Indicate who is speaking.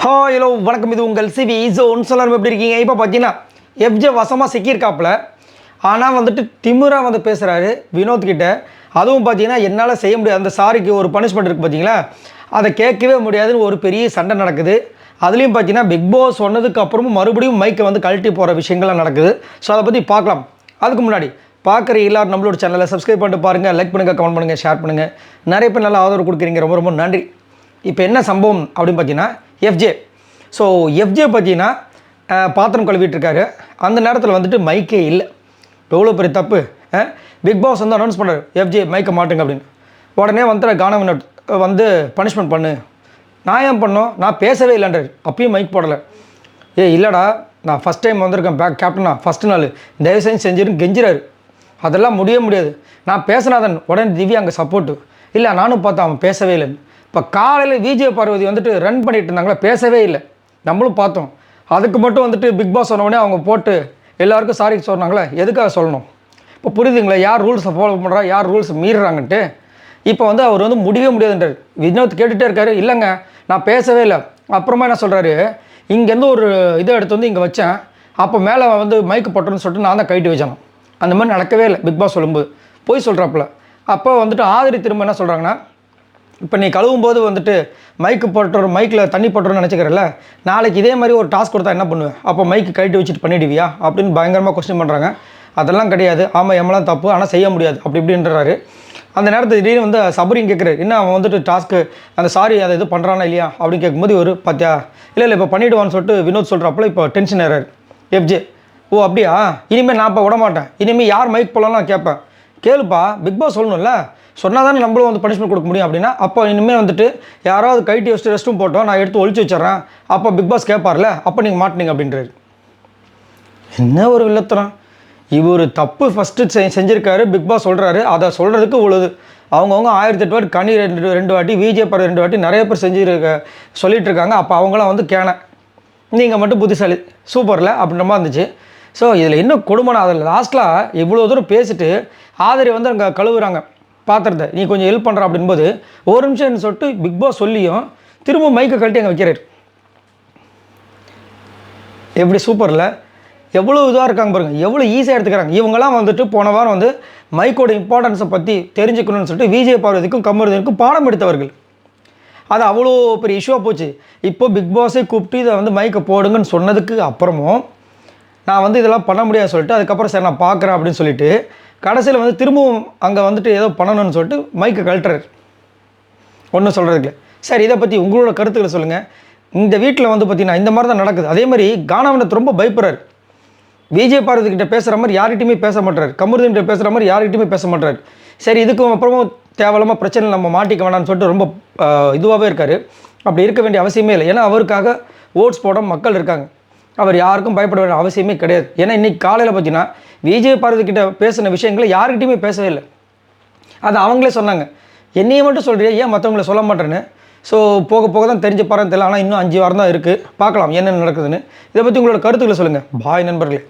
Speaker 1: Hello வணக்கம், இது உங்கள் சிவி ஜோன். எல்லாரும் எப்படி இருக்கீங்க? இப்போ பார்த்தீங்கன்னா எஃப்ஜே வசமாக சிக்கியிருக்காப்புல. ஆனால் வந்துட்டு திமிராக வந்து பேசுகிறாரு வினோத் கிட்ட. அதுவும் பார்த்தீங்கன்னா என்னால் செய்ய முடியாது, அந்த சாரிக்கு ஒரு பனிஷ்மெண்ட் இருக்குது பார்த்தீங்களா, அதை கேட்கவே முடியாதுன்னு ஒரு பெரிய சண்டை நடக்குது. அதுலேயும் பார்த்தீங்கன்னா பிக் பாஸ் சொன்னதுக்கு அப்புறமும் மறுபடியும் மைக்கை வந்து கழட்டி போகிற விஷயங்கள்லாம் நடக்குது. ஸோ அதை பற்றி பார்க்கலாம். அதுக்கு முன்னாடி பார்க்குற எல்லாரும் நம்மளோட சேனலை சப்ஸ்கிரைப் பண்ணிட்டு பாருங்கள், லைக் பண்ணுங்கள், கமெண்ட் பண்ணுங்கள், ஷேர் பண்ணுங்கள். நிறைய பேர் நல்லா ஆதரவு கொடுக்குறீங்க, ரொம்ப ரொம்ப நன்றி. இப்போ என்ன சம்பவம் அப்படின்னு பார்த்தீங்கன்னா எஃப்ஜே. ஸோ எஃப்ஜே பார்த்தீங்கன்னா பாத்திரம் கழுவிட்டுருக்காரு. அந்த நேரத்தில் வந்துட்டு மைக்கே இல்லை. எவ்வளோ பெரிய தப்பு. பிக் பாஸ் வந்து அனௌன்ஸ் பண்ணுறாரு, எஃப்ஜே மைக்கை மாட்டுங்க அப்படின்னு. உடனே வந்து கானவன் வந்து பனிஷ்மெண்ட் பண்ணு. நான் ஏன் பண்ணோம், நான் பேசவே இல்லைன்றார். அப்பயும் மைக் போடலை. இல்லைடா, நான் ஃபஸ்ட் டைம் வந்திருக்கேன் கேப்டனா, ஃபஸ்ட்டு நாள், தயவுசெய்து செஞ்சிருன்னு கெஞ்சிறாரு. அதெல்லாம் முடியாது. நான் பேசினாதன். உடனே திவ்யா அங்கே சப்போர்ட்டு. இல்லை, நானும் பார்த்தேன் அவன் பேசவே இல்லைன்னு. இப்போ காலையில் விஜய் பார்வதி வந்துட்டு ரன் பண்ணிட்டு இருந்தாங்களா, பேசவே இல்லை. நம்மளும் பார்த்தோம். அதுக்கு மட்டும் வந்துட்டு பிக் பாஸ் சொன்ன உடனே அவங்க போட்டு எல்லாருக்கும் சாரி சொன்னாங்களே, எதுக்காக சொல்லணும்? இப்போ புரியுதுங்களா யார் ரூல்ஸை ஃபாலோ பண்ணுறா, யார் ரூல்ஸ் மீறுறாங்கன்ட்டு. இப்போ வந்து அவர் வந்து முடியவே முடியாதுன்றார். வினோத் கேட்டுகிட்டே இருக்காரு, இல்லைங்க நான் பேசவே இல்லை. அப்புறமா என்ன சொல்கிறாரு, இங்கேருந்து ஒரு இதை எடுத்து வந்து இங்கே வச்சேன், அப்போ மேலே வந்து மைக்கு போட்டோன்னு சொல்லிட்டு நான் தான் கைட்டு வச்சேன். அந்த மாதிரி நடக்கவே இல்லை. பிக் பாஸ் சொல்லும்போது போய் சொல்கிறாப்புல. அப்போ வந்துட்டு ஆதிரி திரும்ப என்ன சொல்கிறாங்கன்னா, இப்போ நீ கழுவும் போது வந்துட்டு மைக்கு போட்டுறோம், மைக்கில் தண்ணி போட்டுறோன்னு நினச்சிக்கிறல்ல, நாளைக்கு இதே மாதிரி ஒரு டாஸ்க் கொடுத்தா என்ன பண்ணுவேன்? அப்போ மைக்கு கைட்டு வச்சுட்டு பண்ணிடுவியா அப்படின்னு பயங்கரமாக கொஸ்டின் பண்ணுறாங்க. அதெல்லாம் கிடையாது, ஆமாம் எம்மெல்லாம் தப்பு, ஆனால் செய்ய முடியாது அப்படி இப்படின்றாரு. அந்த நேரத்தில் திடீர்னு வந்து சபரின்னு கேட்குறாரு, என்ன அவன் வந்துட்டு டாஸ்க்கு அந்த சாரி அதை இது பண்ணுறானா இல்லையா அப்படின்னு கேட்கும்போது ஒரு பார்த்தியா, இல்லை இப்போ பண்ணிவிடுவான்னு சொல்லிட்டு வினோத் சொல்கிறப்பல இப்போ டென்ஷன் ஏறாரு எஃப்ஜே. ஓ அப்படியா, இனிமேல் நான் இப்போ விட மாட்டேன், இனிமேல் யார் மைக் போடலாம் நான் கேட்பேன். கேளுப்பா, பிக் பாஸ் சொல்லணும்ல, சொன்னால் தானே நம்மளும் வந்து பனிஷ்மெண்ட் கொடுக்க முடியும் அப்படின்னா. அப்போ இனிமேல் வந்துட்டு யாராவது கைட்டி வச்சுட்டு ரெஸ்ட்டும் போட்டோம், நான் எடுத்து ஒழிச்சு வச்சிட்றேன், அப்போ பிக் பாஸ் கேட்பார்ல, அப்போ நீங்கள் மாட்டினீங்க அப்படின்றாரு. என்ன ஒரு வில்லத்தனம். இவர் தப்பு ஃபஸ்ட்டு செஞ்சுருக்காரு, பிக் பாஸ் சொல்கிறாரு, அதை சொல்கிறதுக்கு உள்ளது. அவங்கவுங்க 1008 வாட்டி கனி ரெண்டு வாட்டி, விஜய் பர் 2 வாட்டி நிறைய பேர் சொல்லிகிட்டு இருக்காங்க. அப்போ அவங்களாம் வந்து கேன, நீங்கள் மட்டும் புத்திசாலி, சூப்பரில் அப்படின்ற மாதிரி இருந்துச்சு. ஸோ இதில் இன்னும் கொடுமைனா, அதில் லாஸ்ட்டில் இவ்வளோ தூரம் பேசிட்டு ஆதரி வந்து அங்கே கழுவுறாங்க பாத்திரத்தை, நீ கொஞ்சம் ஹெல்ப் பண்ணுற அப்படின்போது ஒரு நிமிஷம்னு சொல்லிட்டு பிக் பாஸ் சொல்லியும் திரும்ப மைக்கை கழட்டி அங்கே வைக்கிறார். எப்படி சூப்பரில், எவ்வளோ இதாக இருக்காங்க பாருங்கள், எவ்வளோ ஈஸியாக எடுத்துக்கிறாங்க. இவங்கெல்லாம் வந்துட்டு போன வாரம் வந்து மைக்கோட இம்பார்ட்டன்ஸை பற்றி தெரிஞ்சுக்கணும்னு சொல்லிட்டு விஜய் பார்வதிக்கும் கமருதனுக்கும் பாடம் எடுத்தவர்கள். அது அவ்வளோ பெரிய இஷ்யூவாக போச்சு. இப்போ பிக் பாஸே கூப்பிட்டு இதை வந்து மைக்கை போடுங்கன்னு சொன்னதுக்கு அப்புறமும் நான் வந்து இதெல்லாம் பண்ண முடியாது சொல்லிட்டு, அதுக்கப்புறம் சரி நான் பார்க்குறேன் அப்படின்னு சொல்லிட்டு கடைசியில் வந்து திரும்பவும் அங்கே வந்துட்டு ஏதோ பண்ணணும்னு சொல்லிட்டு மைக்கை கழட்டுறாரு. ஒன்றும் சொல்கிறதுக்கு. சரி, இதை பற்றி உங்களோட கருத்துக்களை சொல்லுங்கள். இந்த வீட்டில் வந்து பார்த்தீங்கன்னா இந்த மாதிரி தான் நடக்குது. அதே மாதிரி கானவனத்தை ரொம்ப பயப்படுறாரு. விஜய் பார்வதிக்கிட்ட பேசுகிற மாதிரி யார்கிட்டையுமே பேச மாட்டார், கமருதன்கிட்ட பேசுகிற மாதிரி யார்கிட்டையுமே பேச மாட்டார். சரி, இதுக்கும் அப்புறமும் தேவையில்லாமல் பிரச்சனை நம்ம மாட்டிக்க வேணாம்னு சொல்லிட்டு ரொம்ப இதுவாகவே இருக்கார். அப்படி இருக்க வேண்டிய அவசியமே இல்லை. ஏன்னா அவருக்காக ஓட்ஸ் போட மக்கள் இருக்காங்க. அவர் யாருக்கும் பயப்பட வேண்டிய அவசியமே கிடையாது. ஏன்னா இன்றைக்கி காலையில் பார்த்தீங்கன்னா விஜய் பார்வதிக்கிட்ட பேசின விஷயங்களை யாருக்கிட்டையுமே பேசவே இல்லை. அது அவங்களே சொன்னாங்க, என்னையை மட்டும் சொல்கிறியா, ஏன் மற்றவங்கள சொல்ல மாட்டேன்னு. ஸோ போக போக தான் தெரிஞ்சு பாருன்னு தெரியல. ஆனால் இன்னும் 5 வாரம் தான் இருக்குது, பார்க்கலாம் என்னென்ன நடக்குதுன்னு. இதை பற்றி உங்களோட கருத்துக்களை சொல்லுங்கள். பாய் நண்பர்களே.